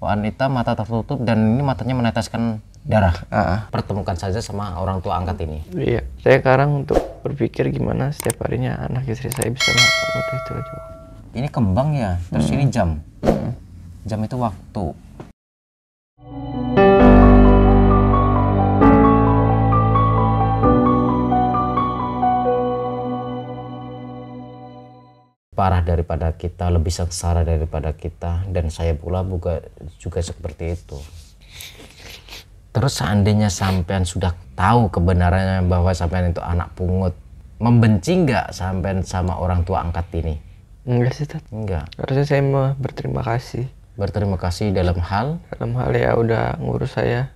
wanita mata tertutup dan ini matanya meneteskan darah. Pertemukan saja sama orang tua angkat ini. Iya, saya sekarang untuk berpikir gimana setiap harinya anak istri saya bisa makan itu aja. Ini kembang ya, terus ini jam. Jam itu waktu. Parah daripada kita, lebih sengsara daripada kita, dan saya pula juga seperti itu. Terus seandainya sampean sudah tahu kebenarannya bahwa sampean itu anak pungut, membenci nggak sampean sama orang tua angkat ini? Enggak sih, Tat. Enggak. Harusnya saya mau berterima kasih. Berterima kasih dalam hal Ya udah ngurus saya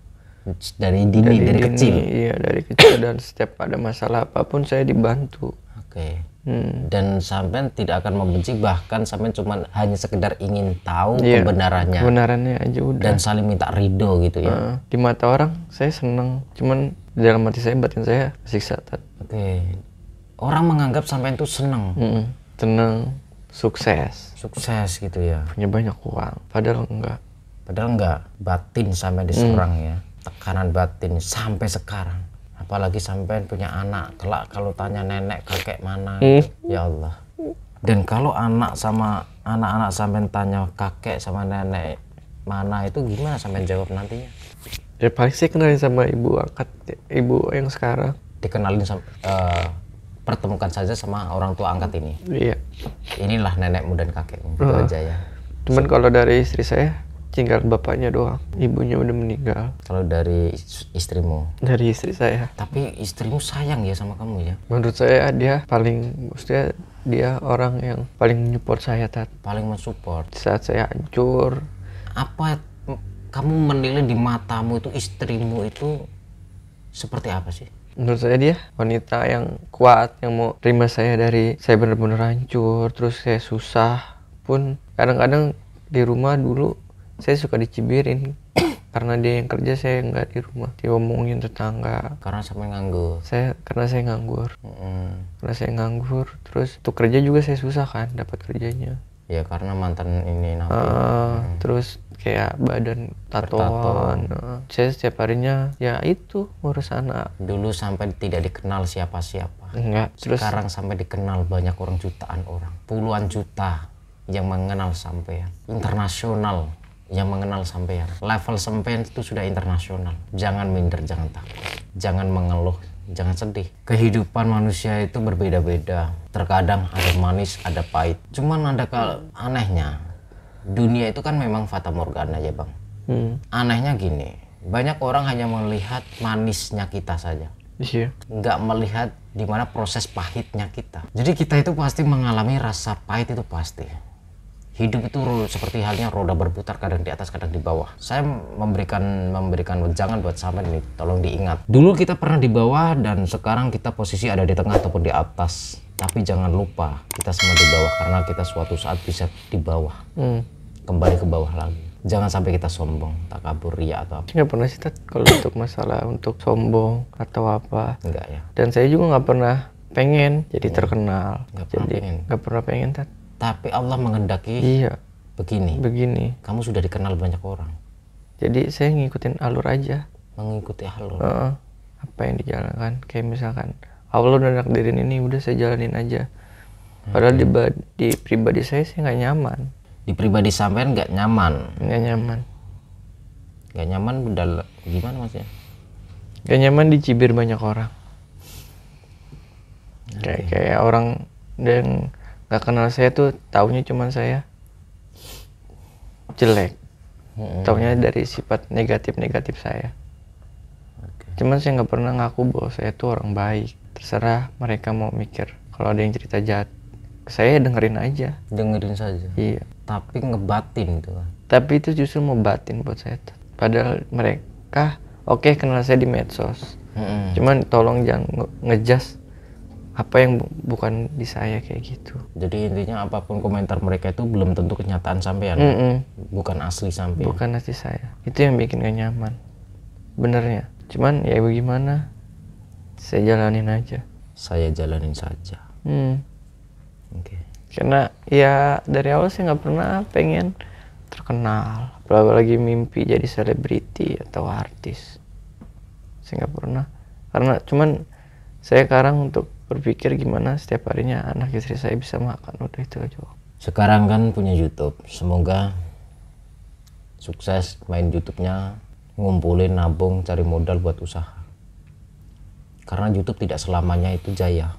dari kecil. Iya, dari kecil, dan setiap ada masalah apapun saya dibantu. Oke. Dan sampean tidak akan membenci, bahkan sampean cuma hanya sekedar ingin tahu kebenarannya aja udah. Dan saling minta ridho gitu ya. Di mata orang saya seneng, cuman dalam hati saya, batin saya siksa, Tat. Oke. Orang menganggap sampean itu seneng. Seneng, sukses gitu ya, punya banyak uang, padahal enggak. Batin sampai diserang ya, tekanan batin sampai sekarang. Apalagi sampean punya anak, kelak kalau tanya nenek kakek mana, ya Allah. Dan kalau anak sampean tanya kakek sama nenek mana, itu gimana sampean jawab nantinya? Ya paling sih kenalin sama ibu angkat, ibu yang sekarang. Dikenalin pertemukan saja sama orang tua angkat ini. Iya. Inilah nenekmu dan kakekmu, itu aja ya. Cuman kalau dari istri saya tinggal bapaknya doang, ibunya udah meninggal. Kalau dari istrimu? Dari istri saya. Tapi istrimu sayang ya sama kamu ya? Menurut saya maksudnya dia orang yang paling support saya, Tat. Paling mensupport? Saat saya hancur. Apa kamu menilai di matamu itu istrimu itu seperti apa sih? Menurut saya dia wanita yang kuat, yang mau terima saya dari saya benar-benar hancur, terus saya susah pun. Kadang-kadang di rumah dulu saya suka dicibirin karena dia yang kerja, saya nggak di rumah. Diomongin tetangga. Karena sampai nganggur? Karena saya nganggur. Karena saya nganggur, terus untuk kerja juga saya susah kan dapat kerjanya. Ya karena mantan ini terus kayak badan tatoan. Saya setiap harinya ya itu ngurus anak. Dulu sampai tidak dikenal siapa-siapa. Enggak. Sekarang sampai dikenal banyak orang, jutaan orang, puluhan juta yang mengenal sampean, internasional yang mengenal sampean. Level sampean itu sudah internasional. Jangan minder, jangan takut, jangan mengeluh, jangan sedih. Kehidupan manusia itu berbeda-beda. Terkadang ada manis, ada pahit. Cuman ada anehnya, dunia itu kan memang fata morgana ya bang. Anehnya gini, banyak orang hanya melihat manisnya kita saja. Iya. Nggak melihat dimana proses pahitnya kita. Jadi kita itu pasti mengalami rasa pahit, itu pasti. Hidup itu seperti halnya roda berputar, kadang di atas kadang di bawah. Saya memberikan wejangan buat sampean ini, tolong diingat. Dulu kita pernah di bawah dan sekarang kita posisi ada di tengah ataupun di atas. Tapi jangan lupa kita semua di bawah, karena kita suatu saat bisa di bawah. Kembali ke bawah lagi. Jangan sampai kita sombong, takabur, ria atau apa. Nggak pernah sih, Tat, kalau untuk masalah untuk sombong atau apa. Enggak ya. Dan saya juga nggak pernah pengen jadi terkenal. Nggak pernah pengen. Tat. Tapi Allah menghendaki begini. Kamu sudah dikenal banyak orang. Jadi saya ngikutin alur aja. Mengikuti alur. Apa yang dijalankan. Kayak misalkan Allah udah nakdirin ini, udah saya jalanin aja. Padahal di pribadi saya nggak nyaman. Di pribadi sampean nggak nyaman? Nggak nyaman. Nggak nyaman gimana maksudnya? Nggak nyaman dicibir banyak orang. Kayak orang yang nggak kenal saya tuh taunya cuman saya jelek, taunya dari sifat negatif saya. Cuman saya nggak pernah ngaku bahwa saya tuh orang baik. Terserah mereka mau mikir, kalau ada yang cerita jahat saya dengerin aja. Dengerin saja. Iya. Tapi ngebatin gitu kan. Tapi itu justru mau batin buat saya. Padahal mereka kenal saya di medsos. Cuman tolong jangan ngejas apa yang bukan di saya kayak gitu. Jadi intinya apapun komentar mereka itu belum tentu kenyataan sampean. Bukan asli sampean. Bukan asli saya. Itu yang bikin gak nyaman. Benernya. Cuman ya bagaimana? Saya jalanin aja. Saya jalanin saja. Karena ya dari awal saya nggak pernah pengen terkenal apalagi mimpi jadi selebriti atau artis. Saya nggak pernah, karena cuman saya sekarang untuk berpikir gimana setiap harinya anak istri saya bisa makan, udah itu aja. Sekarang kan punya YouTube, semoga sukses main YouTube-nya, ngumpulin, nabung, cari modal buat usaha. Karena YouTube tidak selamanya itu jaya.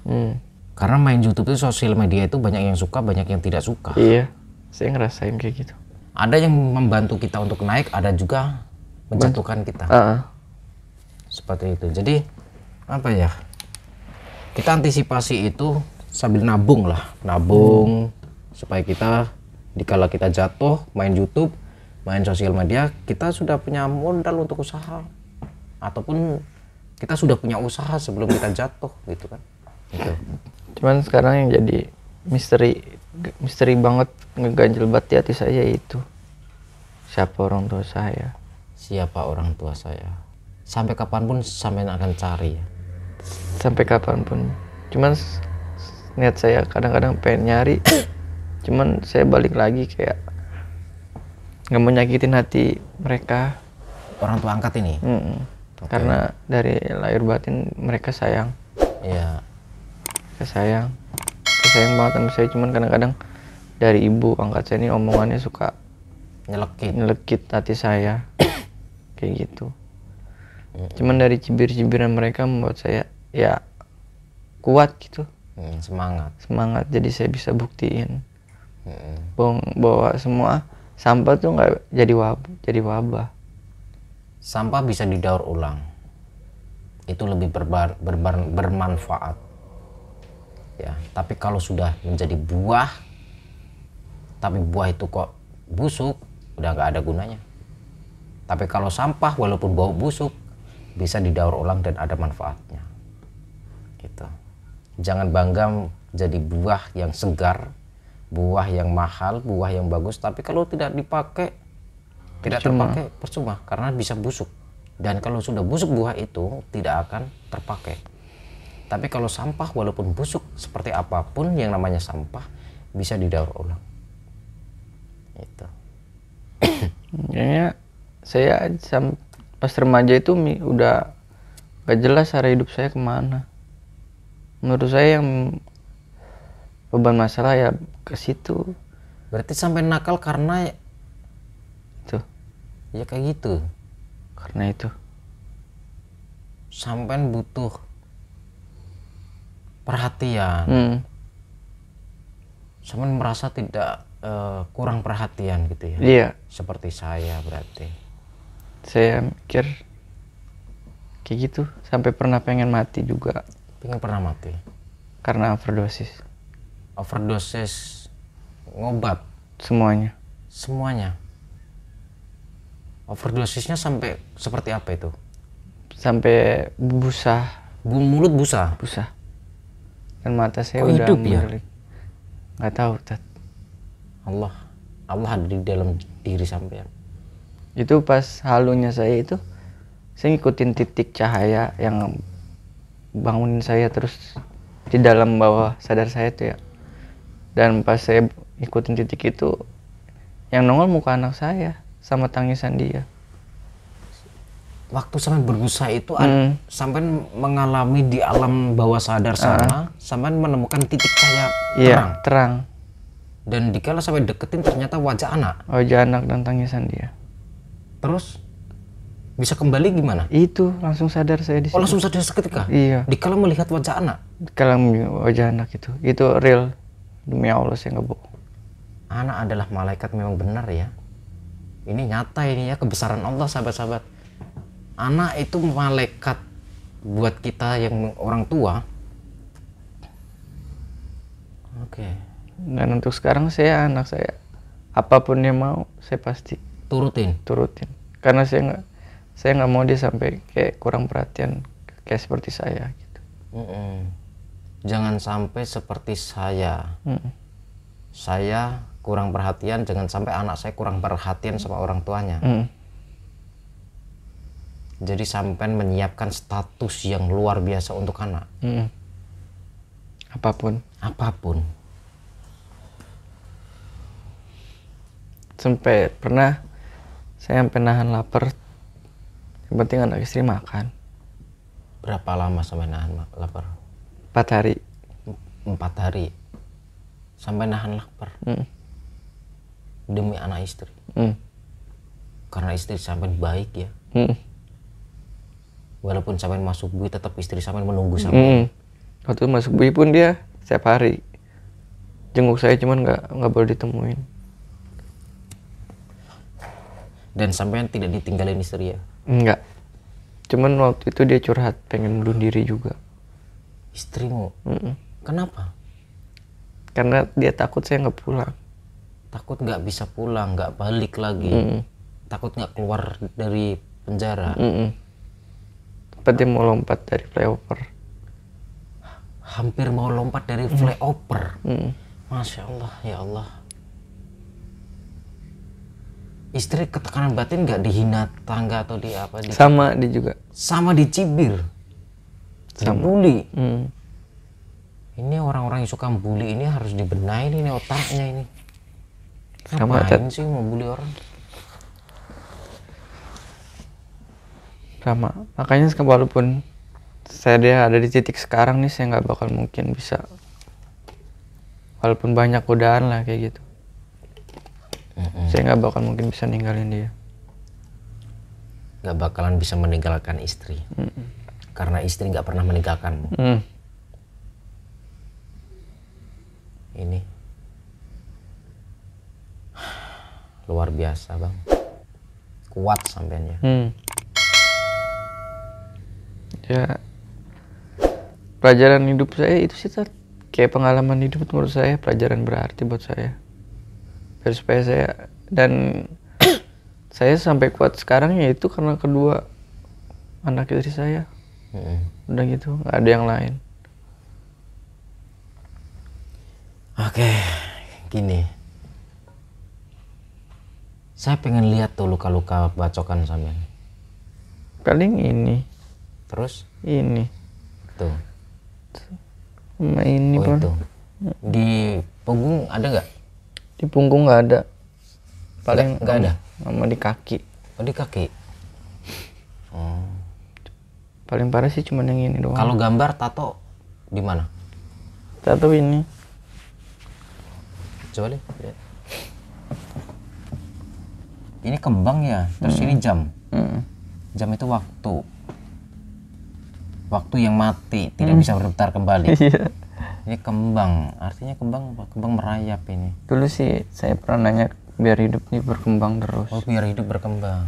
Karena main YouTube itu, sosial media itu banyak yang suka, banyak yang tidak suka. Iya, saya ngerasain kayak gitu. Ada yang membantu kita untuk naik, ada juga menjatuhkan kita. Seperti itu. Jadi apa ya? Kita antisipasi itu sambil nabung lah, nabung supaya kita dikala kita jatuh main YouTube, main sosial media, kita sudah punya modal untuk usaha, ataupun kita sudah punya usaha sebelum kita jatuh gitu kan. Gitu. Cuman sekarang yang jadi misteri banget, ngeganjel banget di hati saya itu siapa orang tua saya. Siapa orang tua saya? Sampai kapanpun sampai akan cari ya. Sampai kapanpun. Cuman niat saya kadang-kadang pengen nyari, cuman saya balik lagi kayak nggak mau nyakitin hati mereka. Orang tua angkat ini. Okay. Karena dari lahir batin mereka sayang. Iya. Sayang banget sama saya, cuman kadang-kadang dari ibu angkat saya ini omongannya suka nyelekit hati saya kayak gitu. Cuman dari cibir-cibiran mereka membuat saya ya kuat gitu. Semangat jadi saya bisa buktiin bahwa semua sampah tuh nggak jadi wabah. Sampah bisa didaur ulang, itu lebih bermanfaat ya. Tapi kalau sudah menjadi buah, tapi buah itu kok busuk, udah nggak ada gunanya. Tapi kalau sampah walaupun bau busuk bisa didaur ulang dan ada manfaatnya gitu. Jangan bangga jadi buah yang segar, buah yang mahal, buah yang bagus, tapi kalau tidak dipakai, tidak terpakai, percuma, karena bisa busuk. Dan kalau sudah busuk buah itu tidak akan terpakai. Tapi kalau sampah walaupun busuk seperti apapun yang namanya sampah bisa didaur ulang. Itu. Kayaknya saya pas remaja itu udah gak jelas arah hidup saya kemana. Menurut saya yang beban masalah ya ke situ. Berarti sampai nakal karena itu. Ya kayak gitu. Karena itu. Sampai butuh perhatian. Sampai merasa tidak kurang perhatian gitu ya. Iya. Seperti saya berarti. Saya mikir kayak gitu, sampai pernah pengen mati juga. Pernah mati? Karena overdosis. Overdosis ngobat? Semuanya. Semuanya? Overdosisnya sampai seperti apa itu? Sampai busa. Mulut busa? Busa. Dan mata saya kok udah hidup ya? Nggak tahu, Tat. Allah ada di dalam diri sampean. Itu pas halunya saya itu, saya ngikutin titik cahaya yang bangunin saya terus di dalam bawah sadar saya tuh ya. Dan pas saya ikutin titik itu, yang nongol muka anak saya sama tangisan dia. Waktu sampai berbusa itu sampai mengalami di alam bawah sadar sana, sampai menemukan titik cahaya terang. Iya, terang. Dan dikala sampai deketin ternyata wajah anak. Wajah anak dan tangisan dia. Terus bisa kembali gimana? Itu langsung sadar saya di situ. Oh, langsung sadar seketika? Iya. Dikala melihat wajah anak? Dikala wajah anak itu real. Demi Allah saya nggak bohong. Anak adalah malaikat, memang benar ya. Ini nyata ini ya, kebesaran Allah sahabat-sahabat. Anak itu malaikat buat kita yang orang tua. Oke. Dan untuk sekarang saya anak saya apapun dia mau saya pasti turutin. Karena saya nggak mau dia sampai kayak kurang perhatian kayak seperti saya gitu. Jangan sampai seperti saya. Saya kurang perhatian, jangan sampai anak saya kurang perhatian sama orang tuanya. Jadi sampai menyiapkan status yang luar biasa untuk anak. Apapun. Apapun. Sampai pernah Saya sampai nahan lapar. Yang penting anak istri makan. Berapa lama sampai nahan lapar? 4 hari. 4 hari sampai nahan lapar. Demi anak istri. Karena istri sampai baik ya. Walaupun sampai masuk bui tetap istri sampai menunggu sampai. Waktu masuk bui pun dia setiap hari jenguk saya, cuman nggak boleh ditemuin. Dan sampean tidak ditinggalin istri ya? Enggak. Cuman waktu itu dia curhat pengen bunuh diri juga. Istrimu? Kenapa? Karena dia takut saya nggak pulang. Takut nggak bisa pulang, nggak balik lagi. Takut nggak keluar dari penjara. Tempat dia mau lompat dari flyover. Hampir mau lompat dari flyover. Masya Allah, ya Allah. Istri ketekanan batin nggak dihina tangga atau di apa? Sama dia juga. Sama dicibir. Dibully. Ini orang-orang yang suka bully ini harus dibenahi ini otaknya ini. Sama Ngapain sih mau bully orang? Sama. Makanya walaupun dia ada di titik sekarang nih, saya nggak bakal mungkin bisa. Walaupun banyak godaan lah kayak gitu. Saya nggak bakal mungkin bisa ninggalin dia. Nggak bakalan bisa meninggalkan istri. Karena istri nggak pernah meninggalkanmu. Ini luar biasa bang. Kuat sampean ya. Ya, pelajaran hidup saya itu sih kayak pengalaman hidup menurut saya, pelajaran berarti buat saya. Biar supaya saya dan saya sampai kuat sekarang ya itu karena kedua anak istri saya. Udah gitu, nggak ada yang lain. Oke, gini. Saya pengen lihat tuh luka-luka bacokan sampean. Paling ini. Terus? Ini. Tuh. Sama ini pun. Itu. Di punggung ada nggak? Di punggung nggak ada. Paling nggak ada. Sama di kaki. Oh di kaki. Oh. Paling parah sih cuma yang ini doang. Kalau gambar tato di mana? Tato ini. Coba deh. Lihat. Ini kembang ya. Terus ini jam. Jam itu waktu. Waktu yang mati tidak bisa berputar kembali. Ini kembang. Artinya kembang apa? Kembang merayap ini. Dulu sih saya pernah nanya biar hidup ini berkembang terus. Oh biar hidup berkembang.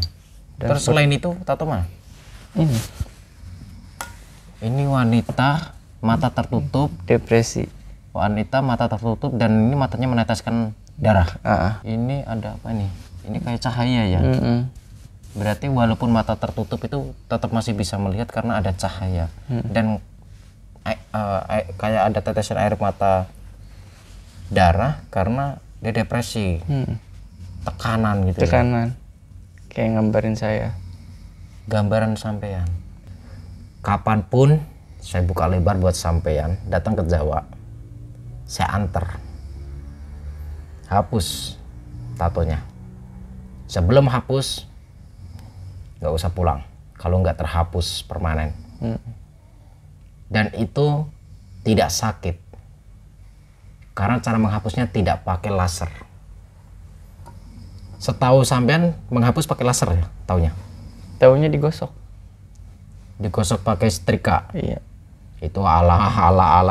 Terus selain itu tato mana? Ini. Ini wanita mata tertutup. Depresi. Wanita mata tertutup dan ini matanya meneteskan darah. Ini ada apa nih? Ini kayak cahaya ya. Berarti walaupun mata tertutup itu tetap masih bisa melihat karena ada cahaya. Dan kayak ada tetesan air mata darah karena dia depresi. Tekanan gitu. Tekanan. Kayak gambarin saya. Gambaran sampean. Kapanpun saya buka lebar buat sampean datang ke Jawa. Saya antar. Hapus tatonya. Sebelum hapus nggak usah pulang kalau nggak terhapus permanen. Dan itu tidak sakit karena cara menghapusnya tidak pakai laser. Setahu sampean menghapus pakai laser ya taunya? Taunya digosok. Digosok pakai setrika. Iya. Itu ala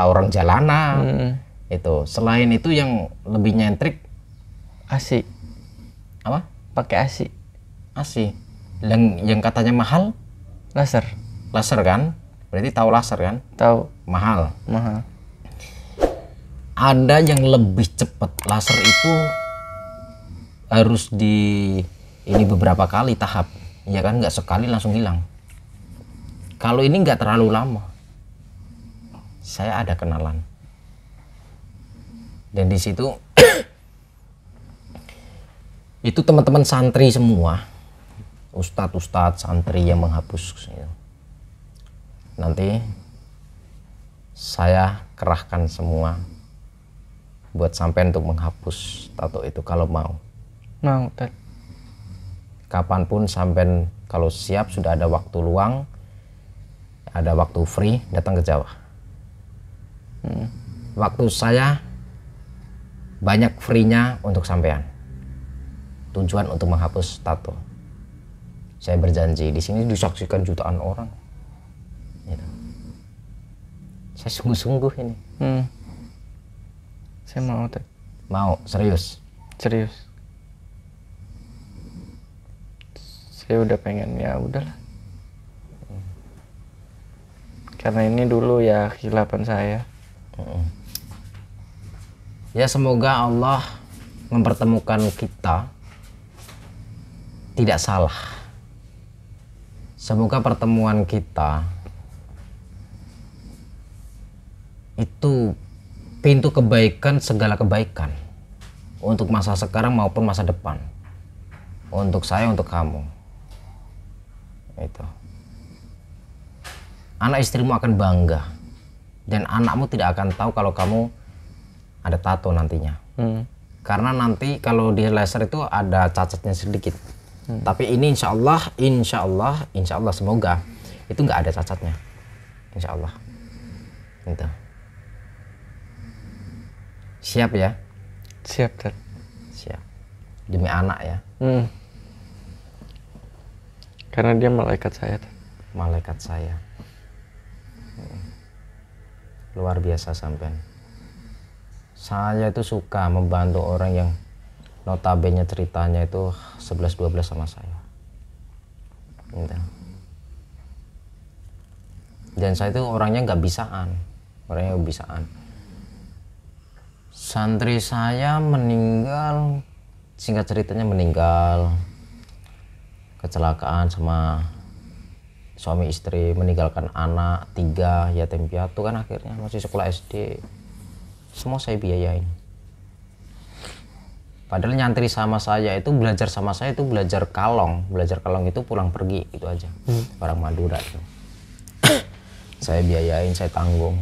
orang jalanan. Itu selain itu yang lebih nyentrik ASI. apa? Pakai ASI. ASI. Yang katanya mahal Laser. laser kan? Berarti tahu laser kan? Tahu. Mahal. Ada yang lebih cepat. Laser itu harus ini beberapa kali tahap. Ya kan nggak sekali langsung hilang. Kalau ini nggak terlalu lama. Saya ada kenalan. Dan di situ itu teman-teman santri semua. Ustadz santri yang menghapus. Nanti saya kerahkan semua buat sampai untuk menghapus tato itu kalau mau. Mau, Tad. kapanpun sampai kalau siap sudah ada waktu luang, ada waktu free, datang ke Jawa. Waktu saya banyak free-nya untuk sampean. Tujuan untuk menghapus tato. Saya berjanji di sini disaksikan jutaan orang. Gitu. Saya sungguh-sungguh ini. Saya mau, Ted. Mau, serius. Serius. Saya udah pengen, ya udahlah. Karena ini dulu ya khilapan saya. Ya semoga Allah mempertemukan kita tidak salah. Semoga pertemuan kita itu pintu kebaikan, segala kebaikan untuk masa sekarang maupun masa depan, untuk saya, untuk kamu. Itu anak istrimu akan bangga dan anakmu tidak akan tahu kalau kamu ada tato nantinya. Karena nanti kalau di laser itu ada cacatnya sedikit. Tapi ini insya Allah semoga itu nggak ada cacatnya. Insya Allah. Gitu. Siap ya? Siap, Ted. Siap. Demi anak ya. Karena dia malaikat saya, Ted. Malaikat saya. Luar biasa sampean. Saya itu suka membantu orang yang notabene ceritanya itu 11-12 sama saya. Gitu. Dan saya itu orangnya nggak bisaan. Santri saya meninggal, singkat ceritanya meninggal kecelakaan sama suami istri, meninggalkan anak 3 yatim piatu kan, akhirnya masih sekolah SD. Semua saya biayain. Padahal nyantri sama saya itu, belajar sama saya itu belajar kalong itu pulang pergi itu aja. Orang Madura itu. Saya biayain, saya tanggung.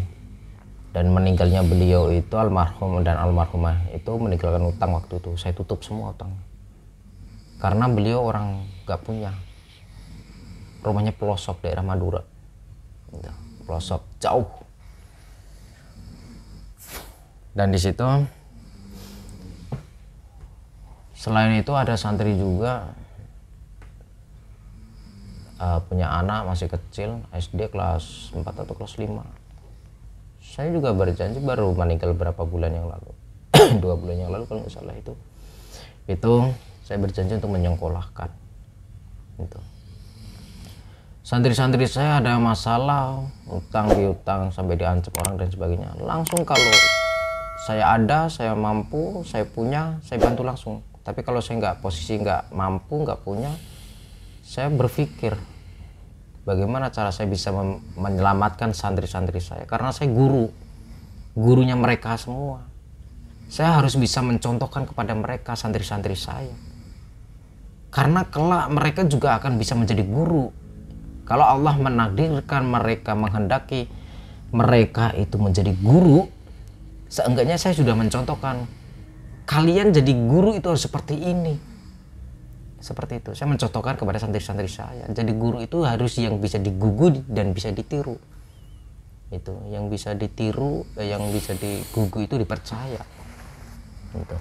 Dan meninggalnya beliau itu, almarhum dan almarhumah itu meninggalkan utang waktu itu. Saya tutup semua utang. Karena beliau orang gak punya. Rumahnya pelosok daerah Madura. Gitu. Pelosok jauh. Dan di situ selain itu ada santri juga punya anak masih kecil, SD kelas 4 atau kelas 5. Saya juga berjanji, baru meninggal berapa bulan yang lalu. 2 bulan yang lalu kalau nggak salah itu saya berjanji untuk menyekolahkan itu. Santri-santri saya ada masalah utang piutang sampai diancam orang dan sebagainya, langsung kalau saya ada, saya mampu, saya punya, saya bantu langsung. Tapi kalau saya nggak posisi, nggak mampu, nggak punya, saya berpikir bagaimana cara saya bisa menyelamatkan santri-santri saya, karena saya gurunya mereka semua. Saya harus bisa mencontohkan kepada mereka, santri-santri saya, karena kelak mereka juga akan bisa menjadi guru. Kalau Allah menakdirkan mereka, menghendaki mereka itu menjadi guru, seenggaknya saya sudah mencontohkan, kalian jadi guru itu harus seperti ini. Seperti itu. Saya mencontohkan kepada santri-santri saya. Jadi guru itu harus yang bisa digugu dan bisa ditiru. Itu, yang bisa ditiru, yang bisa digugu itu dipercaya. Gitu.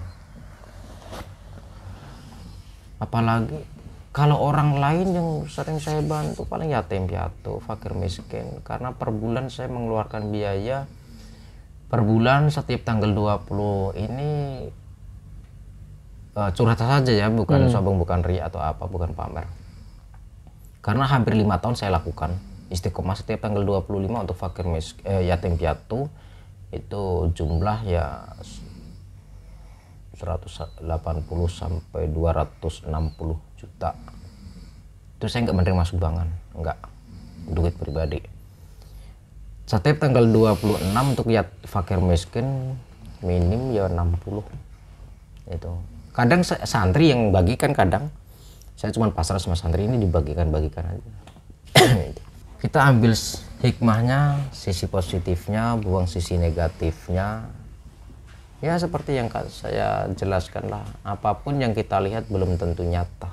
Apalagi kalau orang lain yang sering saya bantu paling yatim piatu, fakir miskin, karena per bulan saya mengeluarkan biaya per bulan setiap tanggal 20 ini curhat saja ya, bukan sombong, bukan ria atau apa, bukan pamer. Karena hampir 5 tahun saya lakukan istiqomah setiap tanggal 25 untuk fakir yatim piatu, itu jumlah ya 180 sampai 260 juta. Itu saya nggak menerima sumbangan, nggak, duit pribadi. Setiap tanggal 26 untuk fakir miskin minim ya 60. Itu. Kadang santri yang bagikan, kadang saya cuma pasrah sama santri ini, dibagikan aja. Kita ambil hikmahnya, sisi positifnya, buang sisi negatifnya. Ya seperti yang saya jelaskan lah, apapun yang kita lihat belum tentu nyata.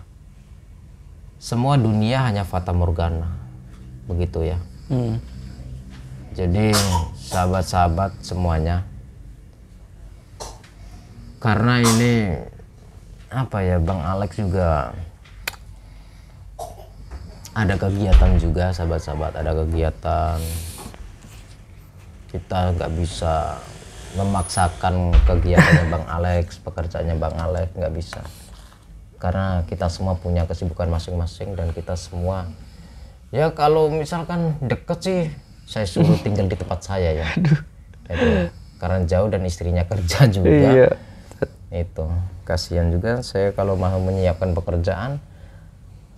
semua dunia hanya fata morgana, begitu ya. Jadi sahabat-sahabat semuanya, karena ini apa ya, Bang Alex juga ada kegiatan juga, sahabat-sahabat, ada kegiatan. Kita nggak bisa memaksakan kegiatannya Bang Alex, pekerjaannya Bang Alex, nggak bisa. Karena kita semua punya kesibukan masing-masing, dan kita semua, ya kalau misalkan deket sih, saya suruh tinggal di tempat saya ya. Itu, karena jauh dan istrinya kerja juga. Iya. Itu, kasihan juga saya kalau mau menyiapkan pekerjaan,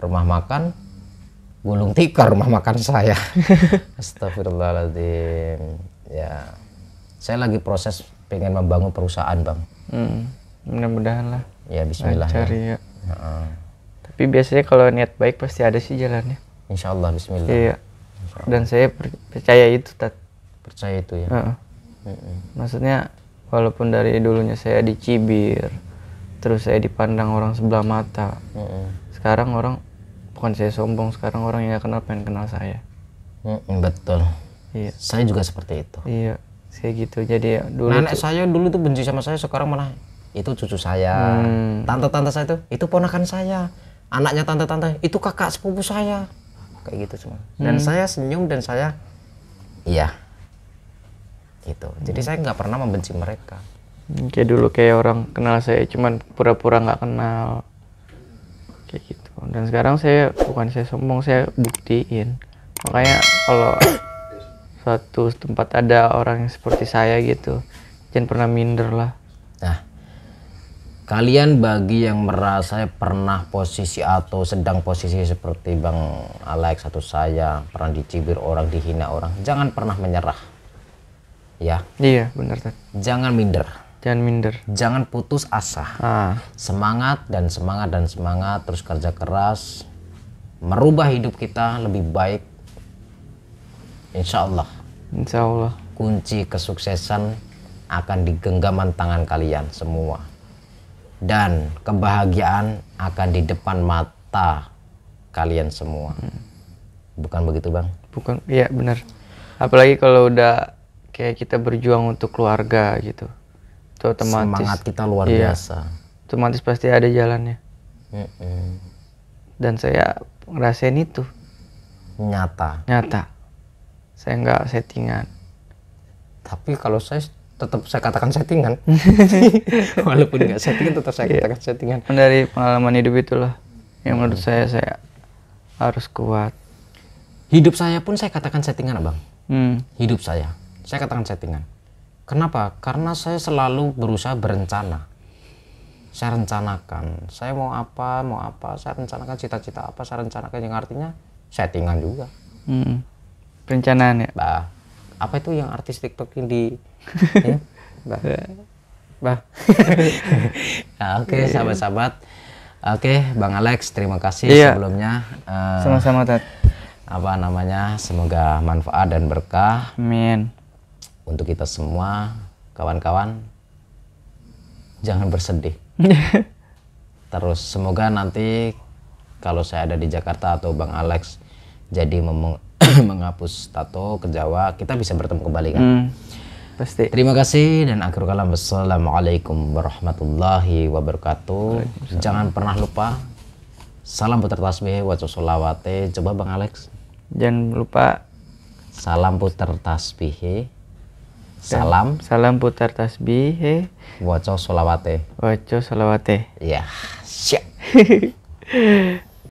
rumah makan, gulung tikar rumah makan saya. Astagfirullahaladzim. Ya, saya lagi proses pengen membangun perusahaan, Bang. Mudah-mudahan lah. Ya, bismillah. Cari ya. Tapi biasanya kalau niat baik pasti ada sih jalannya. Insya Allah, bismillah. Iya. Dan saya percaya itu, Tat. Percaya itu ya. Maksudnya walaupun dari dulunya saya dicibir, terus saya dipandang orang sebelah mata. Sekarang orang, bukan saya sombong, sekarang orang yang gak kenal pengen kenal saya. Betul. Iya. Saya juga seperti itu. Iya, saya gitu. Jadi ya, dulu nenek saya dulu tuh benci sama saya, sekarang malah itu cucu saya. Tante-tante saya itu ponakan saya. Anaknya tante-tante itu kakak sepupu saya. Kayak gitu semua. Dan saya senyum dan saya iya. Itu. Jadi saya nggak pernah membenci mereka. Kayak dulu kayak orang kenal saya cuman pura-pura nggak kenal. Kayak gitu. Dan sekarang saya, bukan saya sombong, saya buktiin. Makanya kalau suatu tempat ada orang yang seperti saya gitu, jangan pernah minder lah. Nah, kalian bagi yang merasa pernah posisi atau sedang posisi seperti Bang Alex atau saya, pernah dicibir orang, dihina orang, jangan pernah menyerah. Ya. Iya, benar, Tat. Jangan minder. Jangan minder. Jangan putus asa. Semangat dan semangat dan semangat, terus kerja keras, merubah hidup kita lebih baik. Insya Allah. Insya Allah. Kunci kesuksesan akan di genggaman tangan kalian semua. Dan kebahagiaan akan di depan mata kalian semua. Bukan begitu, Bang? Bukan, iya benar. Apalagi kalau udah kayak kita berjuang untuk keluarga gitu. Itu otomatis semangat kita luar biasa. Otomatis pasti ada jalannya. Dan saya ngerasain itu. Nyata. Saya nggak settingan. Tapi kalau saya tetap saya katakan settingan. Walaupun nggak settingan, tetap saya katakan settingan. Dari pengalaman hidup itulah yang menurut saya harus kuat. Hidup saya pun saya katakan settingan, Abang. Hidup saya katakan settingan. Kenapa? Karena saya selalu berusaha berencana. Saya rencanakan, saya mau apa, saya rencanakan cita-cita apa, saya rencanakan, yang artinya settingan juga. Perencanaan ya? Apa itu yang artis TikTok yang di ya? Nah, oke, sahabat-sahabat. Oke, Bang Alex, terima kasih sebelumnya. Sama-sama, Tat. Semoga manfaat dan berkah. Amin. Untuk kita semua, kawan-kawan, jangan bersedih. Terus semoga nanti kalau saya ada di Jakarta atau Bang Alex jadi menghapus tato ke Jawa, kita bisa bertemu kembali kan? Pasti. Terima kasih dan akhir kalam, wassalamualaikum warahmatullahi wabarakatuh. Jangan pernah lupa salam putar tasbih waca sholawate. Coba Bang Alex. Jangan lupa salam putar tasbih. Salam putar tasbih waca sholawate. Waca sholawate. Ya, siap.